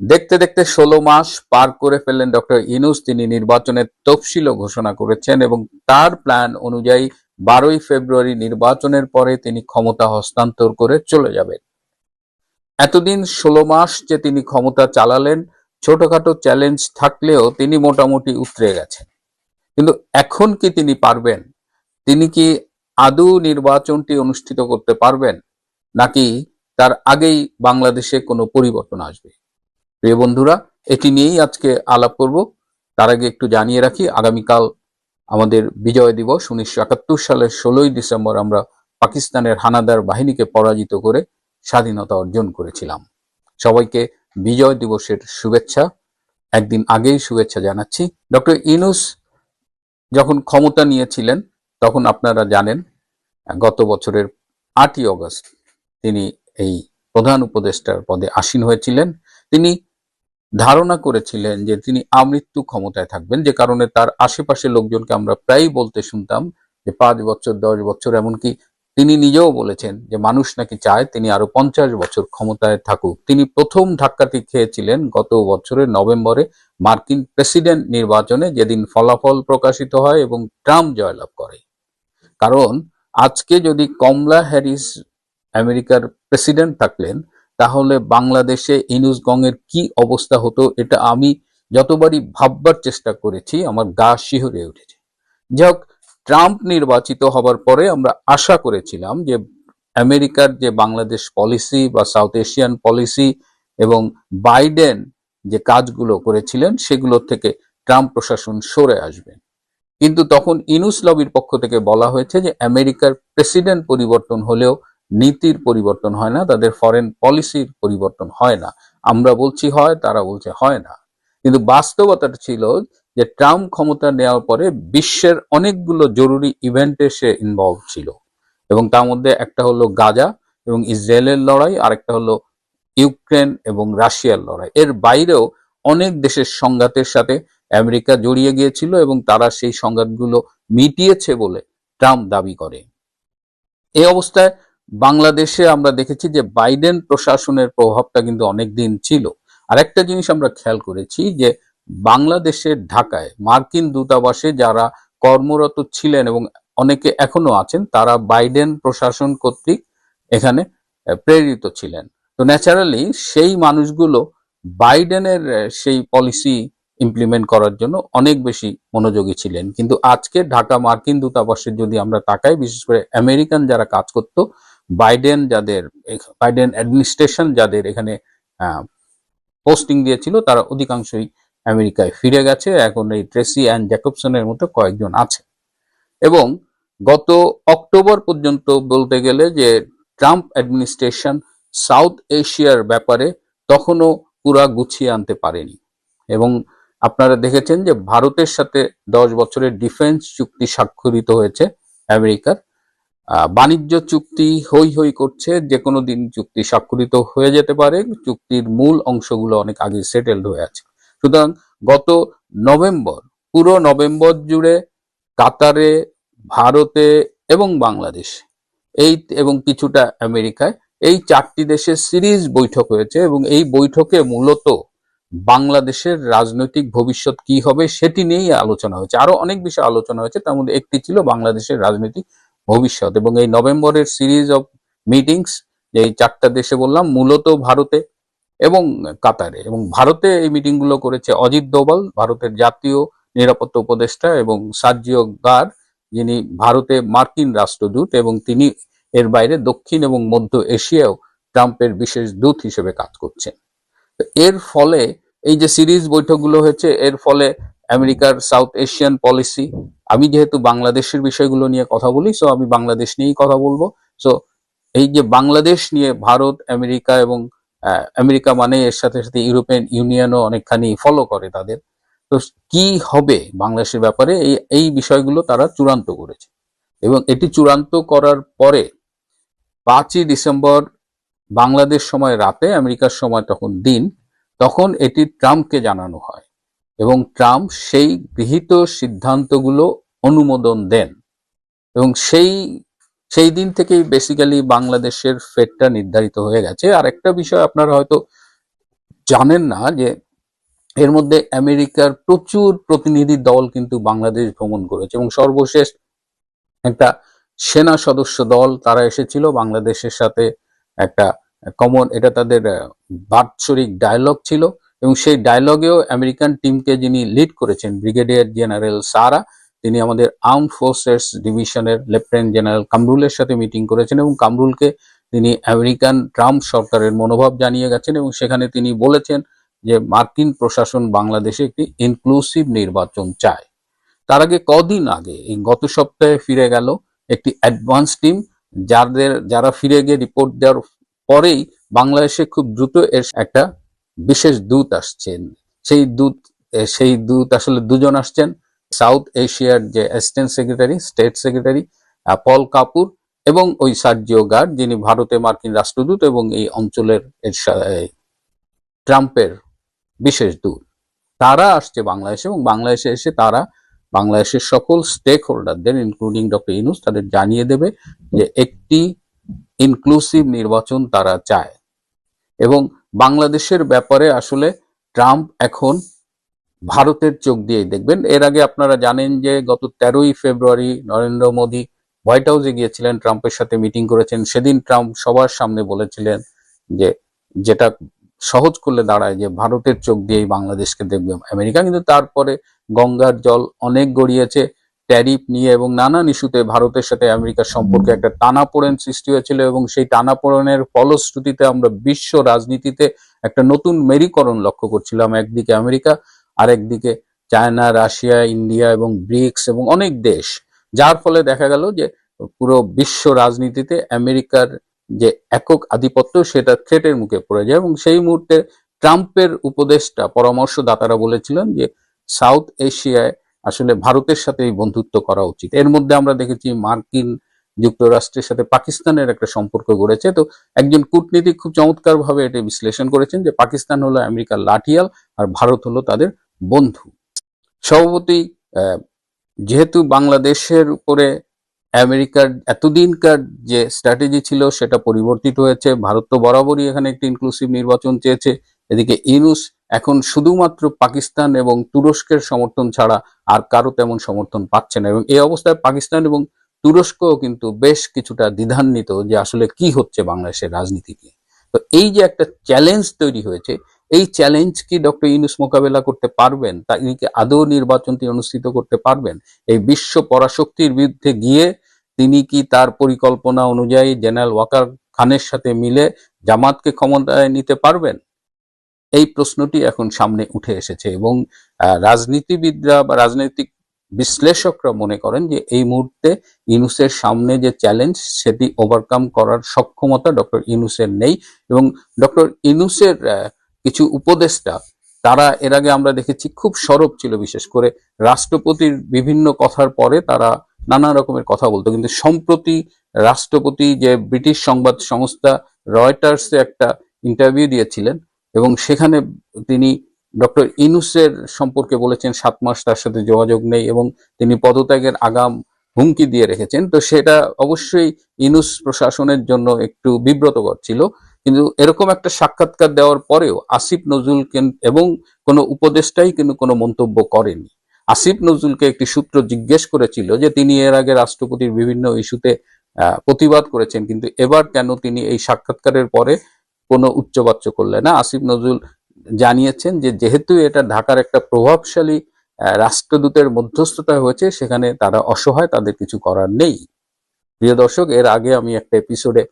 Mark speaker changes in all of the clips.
Speaker 1: দেখতে দেখতে ১৬ মাস পার করে ফেললেন ডক্টর ইউনূস। তিনি নির্বাচনের তফসিলও ঘোষণা করেছেন এবং তার প্ল্যান অনুযায়ী ১২ই ফেব্রুয়ারি নির্বাচনের পরে তিনি ক্ষমতা হস্তান্তর করে চলে যাবেন। এতদিন ১৬ মাস যে তিনি ক্ষমতা চালালেন, ছোটখাটো চ্যালেঞ্জ থাকলেও তিনি মোটামুটি উতরে গেছেন। কিন্তু এখন কি তিনি পারবেন? তিনি কি আদৌ নির্বাচনটি অনুষ্ঠিত করতে পারবেন, নাকি তার আগেই বাংলাদেশে কোনো পরিবর্তন আসবে? প্রিয় বন্ধুরা, এটি নিয়েই আজকে আলাপ করব। তার আগে একটু জানিয়ে রাখি, আগামীকাল আমাদের বিজয় দিবস। ১৯৭১ সালের ১৬ই ডিসেম্বর আমরা পাকিস্তানের হানাদার বাহিনীকে পরাজিত করে স্বাধীনতা অর্জন করেছিলাম। সবাইকে বিজয় দিবসের শুভেচ্ছা, একদিন আগেই শুভেচ্ছা জানাচ্ছি। ডক্টর ইউনূস যখন ক্ষমতা নিয়েছিলেন তখন আপনারা জানেন গত বছরের ৮ই অগস্ট তিনি এই প্রধান উপদেষ্টার পদে আসীন হয়েছিলেন। তিনি ধারণা করেছিলেন যে তিনি আমৃত্যু ক্ষমতায় থাকবেন, যে কারণে তার আশেপাশে লোকজনকে আমরা প্রায়ই বলতে শুনতাম যে ৫ বছর ১০ বছর, এমনকি তিনি নিজেও বলেছেন যে মানুষ নাকি চায় তিনি আরো ৫০ বছর ক্ষমতায় থাকুক। তিনি প্রথম ধাক্কাটি খেয়েছিলেন গত বছরের নভেম্বরে মার্কিন প্রেসিডেন্ট নির্বাচনে, যেদিন ফলাফল প্রকাশিত হয় এবং ট্রাম্প জয়লাভ করে। কারণ আজকে যদি কমলা হ্যারিস আমেরিকার প্রেসিডেন্ট থাকলেন, তাহলে বাংলাদেশে ইউনূস গংয়ের কি অবস্থা হতো, এটা আমি যতবারই ভাববার চেষ্টা করেছি আমার গা শিহরে উঠেছে। যাই হোক, ট্রাম্প নির্বাচিত হবার পরে আমরা আশা করেছিলাম যে আমেরিকার যে বাংলাদেশ পলিসি বা সাউথ এশিয়ান পলিসি এবং বাইডেন যে কাজগুলো করেছিলেন সেগুলো থেকে ট্রাম্প প্রশাসন সরে আসবেন। কিন্তু তখন ইউনূস লবির পক্ষ থেকে বলা হয়েছে যে আমেরিকার প্রেসিডেন্ট পরিবর্তন হলেও নীতির পরিবর্তন হয় না, তাদের ফরেন পলিসির পরিবর্তন হয় না। আমরা বলছি হয়, তারা বলছে হয় না। কিন্তু বাস্তবতাটা ছিল যে ট্রাম্প ক্ষমতা নেওয়ার পরে বিশ্বের অনেকগুলো জরুরি ইভেন্টে সে ইনভলভ ছিল, এবং তার মধ্যে একটা হলো গাজা এবং ইসরায়েলের লড়াই, আরেকটা হলো ইউক্রেন এবং রাশিয়ার লড়াই। এর বাইরেও অনেক দেশের সংঘাতের সাথে আমেরিকা জড়িয়ে গিয়েছিল এবং তারা সেই সংঘাতগুলো মিটিয়েছে বলে ট্রাম্প দাবি করে। এই অবস্থায় বাংলাদেশে আমরা দেখেছি যে বাইডেন প্রশাসনের প্রভাবটা কিন্তু অনেকদিন ছিল। আর একটা জিনিস আমরা খেয়াল করেছি যে বাংলাদেশের ঢাকায় মার্কিন দূতাবাসে যারা কর্মরত ছিলেন এবং অনেকে এখনো আছেন, তারা বাইডেন প্রশাসন কর্তৃক এখানে প্রেরিত ছিলেন। তো ন্যাচারালি সেই মানুষগুলো বাইডেনের সেই পলিসি ইমপ্লিমেন্ট করার জন্য অনেক বেশি মনোযোগী ছিলেন। কিন্তু আজকে ঢাকা মার্কিন দূতাবাসের যদি আমরা তাকাই, বিশেষ করে আমেরিকান যারা কাজ করত, বাইডেন অ্যাডমিনিস্ট্রেশন যাদের এখানে পোস্টিং দিয়েছিল, তারা অধিকাংশই আমেরিকায় ফিরে গেছে। এখন এই ট্রেসি অ্যান্ড জ্যাকবসনের মতো কয়েকজন আছে। এবং গত অক্টোবর পর্যন্ত বলতে গেলে যে ট্রাম্প অ্যাডমিনিস্ট্রেশন সাউথ এশিয়ার ব্যাপারে তখনও পুরা গুছিয়ে আনতে পারেনি। এবং আপনারা দেখেছেন যে ভারতের সাথে 10 বছরের ডিফেন্স চুক্তি স্বাক্ষরিত হয়েছে আমেরিকার। বাণিজ্য চুক্তি হই হই করছে, যে কোনো দিন চুক্তি স্বাক্ষরিত হয়ে যেতে পারে। চুক্তির মূল অংশগুলো অনেক আগে সেটেলড হয়ে আছে। সুতরাং গত নভেম্বর, পুরো নভেম্বর জুড়ে কাতারে, ভারতে এবং বাংলাদেশ এবং কিছুটা আমেরিকায় এই 4টি দেশের সিরিজ বৈঠক হয়েছে এবং এই বৈঠকে মূলত বাংলাদেশের রাজনৈতিক ভবিষ্যৎ কি হবে সেটি নিয়েই আলোচনা হয়েছে। আরো অনেক বিষয় আলোচনা হয়েছে, তার মধ্যে একটি ছিল বাংলাদেশের রাজনৈতিক ভবিষ্যৎ। এবং এই নভেম্বরের সিরিজ অফ মিটিংস, এই 4টা দেশে বললাম, মূলত ভারতে এবং কাতারে। এবং ভারতে এই মিটিং গুলো করেছে অজিত দোভাল, ভারতের জাতীয় নিরাপত্তা উপদেষ্টা, এবং সার্জিও গার, যিনি ভারতে মার্কিন রাষ্ট্রদূত এবং তিনি এর বাইরে দক্ষিণ এবং মধ্য এশিয়াও ট্রাম্পের বিশেষ দূত হিসেবে কাজ করছেন। এর ফলে এই যে সিরিজ বৈঠকগুলো হয়েছে, এর ফলে আমেরিকার সাউথ এশিয়ান পলিসি, আমি যেহেতু বাংলাদেশের বিষয়গুলো নিয়ে কথা বলি, সো আমি বাংলাদেশ নিয়েই কথা বলবো। সো এই যে বাংলাদেশ নিয়ে ভারত, আমেরিকা এবং আমেরিকা মানে এর সাথে সাথে ইউরোপিয়ান ইউনিয়নও অনেকখানি ফলো করে তাদের। তো কি হবে বাংলাদেশের ব্যাপারে এই বিষয়গুলো তারা চূড়ান্ত করেছে। এবং এটি চূড়ান্ত করার পরে 5ই ডিসেম্বর বাংলাদেশ সময় রাতে, আমেরিকার সময় তখন দিন, তখন এটি ট্রাম্পকে জানানো হয় এবং ট্রাম্প সেই গৃহীত সিদ্ধান্তগুলো অনুমোদন দেন। এবং সেই দিন থেকেই বেসিক্যালি বাংলাদেশের ফেটটা নির্ধারিত হয়ে গেছে। আর একটা বিষয় আপনারা হয়তো জানেন না যে এর মধ্যে আমেরিকার প্রচুর প্রতিনিধি দল কিন্তু বাংলাদেশ ভ্রমণ করেছে, এবং সর্বশেষ একটা সেনা সদস্য দল তারা এসেছিল বাংলাদেশের সাথে। একটা কমন, এটা তাদের বাৎসরিক ডায়লগ ছিল, এবং সেই ডায়লগেও আমেরিকান টিমকে যিনি লিড করেছেন ব্রিগেডিয়ার জেনারেল সারা, তিনি আমাদের আর্মড ফোর্সেস ডিভিশনের লেফটেন্যান্ট জেনারেল কামরুলের সাথে মিটিং করেছেন, এবং কামরুলকে তিনি আমেরিকান ট্রাম্প সরকারের মনোভাব জানিয়ে গেছেন, এবং সেখানে তিনি বলেছেন যে মার্কিন প্রশাসন বাংলাদেশে একটি ইনক্লুসিভ নির্বাচন চায়। তার আগে কদিন আগে এই গত সপ্তাহে ফিরে গেল একটি অ্যাডভান্স টিম, যারা ফিরে গিয়ে রিপোর্ট দেওয়ার পরেই বাংলাদেশে খুব দ্রুত এর একটা বিশেষ দূত আসছেন। সেই দূত আসলে দুজন আসছেন, সাউথ এশিয়ার যে অ্যাসিস্ট্যান্ট সেক্রেটারি, স্টেট সেক্রেটারি পল কাপুর, এবং ওই সার্জিও গার্ড, যিনি ভারতে মার্কিন রাষ্ট্রদূত এবং এই অঞ্চলের ট্রাম্পের বিশেষ দূত। তারা আসছে বাংলাদেশে, এবং বাংলাদেশে এসে তারা বাংলাদেশের সকল স্টেক হোল্ডারদের ইনক্লুডিং ডক্টর ইউনূস তাদের জানিয়ে দেবে যে একটি ইনক্লুসিভ নির্বাচন তারা চায়। এবং বাংলাদেশের ব্যাপারে আসলে ট্রাম্প এখন ভারতের চোখ দিয়েই দেখবেন। এর আগে আপনারা জানেন যে গত 13ই ফেব্রুয়ারি নরেন্দ্র মোদী হোয়াইট হাউসে গিয়েছিলেন, ট্রাম্পের সাথে মিটিং করেছেন। সেদিন ট্রাম্প সবার সামনে বলেছিলেন যে যেটা সহজ করলে দাঁড়ায় যে ভারতের চোখ দিয়েই বাংলাদেশকে দেখবে আমেরিকা। কিন্তু তারপরে গঙ্গার জল অনেক গড়িয়েছে, ট্যারিফ নিয়ে এবং নানান ইস্যুতে ভারতের সাথে আমেরিকার সম্পর্কে একটা টানাপোড়েন সৃষ্টি হয়েছিল, এবং সেই টানাপোড়েনের ফলশ্রুতিতে আমরা বিশ্ব রাজনীতিতে একটা নতুন মেরুকরণ লক্ষ্য করছিলাম। একদিকে আমেরিকা, আরেকদিকে চায়না, রাশিয়া, ইন্ডিয়া এবং ব্রিক্স এবং অনেক দেশ, যার ফলে দেখা গেল যে পুরো বিশ্ব রাজনীতিতে আমেরিকার যে একক আধিপত্য সেটা থ্রেটের মুখে পড়ে যায়। এবং সেই মুহূর্তে ট্রাম্পের উপদেষ্টা পরামর্শদাতারা বলেছিলেন যে সাউথ এশিয়ায় আসলে ভারতের সাথে বন্ধুত্ব করা উচিত। এর মধ্যে আমরা দেখেছি মার্কিন যুক্তরাষ্ট্রের সাথে পাকিস্তানের একটা সম্পর্ক গড়েছে। তো একজন কূটনীতিক খুব চমৎকার ভাবে এটি বিশ্লেষণ করেছেন যে পাকিস্তান হলো আমেরিকার লাঠিয়াল আর ভারত হলো তাদের বন্ধু। সভাপতি, যেহেতু বাংলাদেশের উপরে আমেরিকার এতদিনকার যে স্ট্র্যাটেজি ছিল সেটা পরিবর্তিত হয়েছে। ভারত তো বরাবরই এখানে একটি ইনক্লুসিভ নির্বাচন চেয়েছে। এদিকে ইউনূস এখন শুধুমাত্র পাকিস্তান এবং তুরস্কের সমর্থন ছাড়া আর কারো তেমন সমর্থন পাচ্ছে না, এবং এই অবস্থায় পাকিস্তান এবং তুরস্কও কিন্তু বেশ কিছুটা দ্বিধান্বিত যে আসলে কি হচ্ছে বাংলাদেশের রাজনীতি নিয়ে। তো এই যে একটা চ্যালেঞ্জ তৈরি হয়েছে, এই চ্যালেঞ্জ কি ডক্টর ইউনূস মোকাবেলা করতে পারবেন? তিনি কি আদৌ নির্বাচনটি অনুষ্ঠিত করতে পারবেন? এই বিশ্ব পরাশক্তির বিরুদ্ধে গিয়ে তিনি কি তার পরিকল্পনা অনুযায়ী জেনারেল ওয়াকার খানের সাথে মিলে জামাতকে ক্ষমতায় নিতে পারবেন? এই প্রশ্নটি এখন সামনে উঠে এসেছে, এবং রাজনীতিবিদরা বা রাজনৈতিক বিশ্লেষকরা মনে করেন যে এই মুহূর্তে ইউনূসের সামনে যে চ্যালেঞ্জ সেটি ওভারকাম করার সক্ষমতা ডক্টর ইউনূসের নেই। এবং ডক্টর ইউনূসের কিছু উপদেষ্টা, তারা এর আগে আমরা দেখেছি খুব সরব ছিল, বিশেষ করে রাষ্ট্রপতির বিভিন্ন কথার পরে তারা নানা রকমের কথা বলতো। কিন্তু সম্প্রতি রাষ্ট্রপতি যে ব্রিটিশ সংবাদ সংস্থা রয়টার্সে একটা ইন্টারভিউ দিয়েছিলেন, এবং সেখানে তিনি ডক্টর ইউনূসের সম্পর্কে বলেছেন 7 মাস তার সাথে যোগাযোগ নেই, এবং তিনি পদত্যাগের আগাম হুমকি দিয়ে রেখেছেন। তো সেটা অবশ্যই ইউনূস প্রশাসনের জন্য একটু বিব্রতকর ছিল। কিন্তু এরকম একটা সাক্ষাৎকার দেওয়ার পরেও আসিফ নজরুল এবং কোনো উপদেষ্টাই কিন্তু কোনো মন্তব্য করেনি। আসিফ নজরুলকে একটি সূত্র জিজ্ঞেস করেছিল যে তিনি এর আগে রাষ্ট্রপতির বিভিন্ন ইস্যুতে প্রতিবাদ করেছেন, কিন্তু এবার কেন তিনি এই সাক্ষাৎকারের পরে কোনো উচ্চবাচ্য করলেন না। আসিফ নজরুল জানিয়েছেন যে যেহেতু এটা ঢাকার একটা প্রভাবশালী রাষ্ট্রদূতের মধ্যস্থতায় হয়েছে, সেখানে তারা অসহায়, তাদের কিছু করার নেই। প্রিয় দর্শক, এর আগে আমি একটা এপিসোডে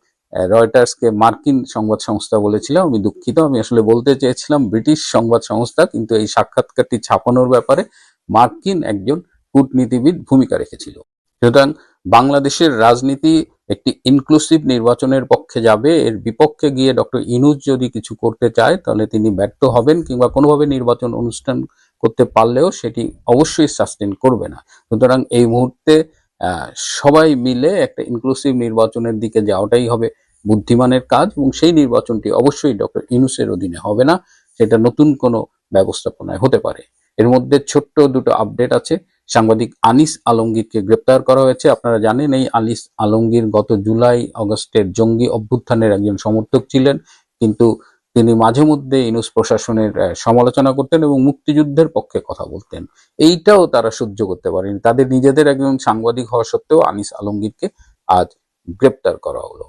Speaker 1: রয়টার্সকে মার্কিন সংবাদ সংস্থা বলেছিলাম, আমি দুঃখিত। আমি আসলে বলতে চেয়েছিলাম ব্রিটিশ সংবাদ সংস্থা, কিন্তু এই সাক্ষাৎকারটি ছাপানোর ব্যাপারে মার্কিন একজন কূটনীতিবিদ ভূমিকা রেখেছিল। সুতরাং বাংলাদেশের রাজনীতি একটি ইনক্লুসিভ নির্বাচনের পক্ষে যাবে, এর বিপক্ষে গিয়ে ডক্টর ইউনূস যদি কিছু করতে চায় তাহলে তিনি ব্যর্থ হবেন, কিংবা কোনোভাবে নির্বাচন অনুষ্ঠান করতে পারলেও সেটি অবশ্যই সাস্টেন করবে না। সুতরাং এই মুহূর্তে সবাই মিলে একটা ইনক্লুসিভ নির্বাচনের দিকে যাওয়াটাই হবে বুদ্ধিমানের কাজ, এবং সেই নির্বাচনটি অবশ্যই ডক্টর ইউনূসের অধীনে হবে না, সেটা নতুন কোনো ব্যবস্থাপনায় হতে পারে। এর মধ্যে ছোট্ট দুটো আপডেট আছে। সাংবাদিক আনিস আলমগীরকে গ্রেপ্তার করা হয়েছে। আপনারা জানেন এই আনিস আলমগীর গত জুলাই আগস্টের জঙ্গি অভ্যুত্থানের একজন সমর্থক ছিলেন, কিন্তু তিনি মাঝে মধ্যে ইউনূস প্রশাসনের সমালোচনা করতেন এবং মুক্তিযুদ্ধের পক্ষে কথা বলতেন। এইটাও তারা সহ্য করতে পারেনি। তাদের নিজেদের একজন সাংবাদিক হওয়া সত্ত্বেও আনিস আলমগীরকে আজ গ্রেপ্তার করা হলো।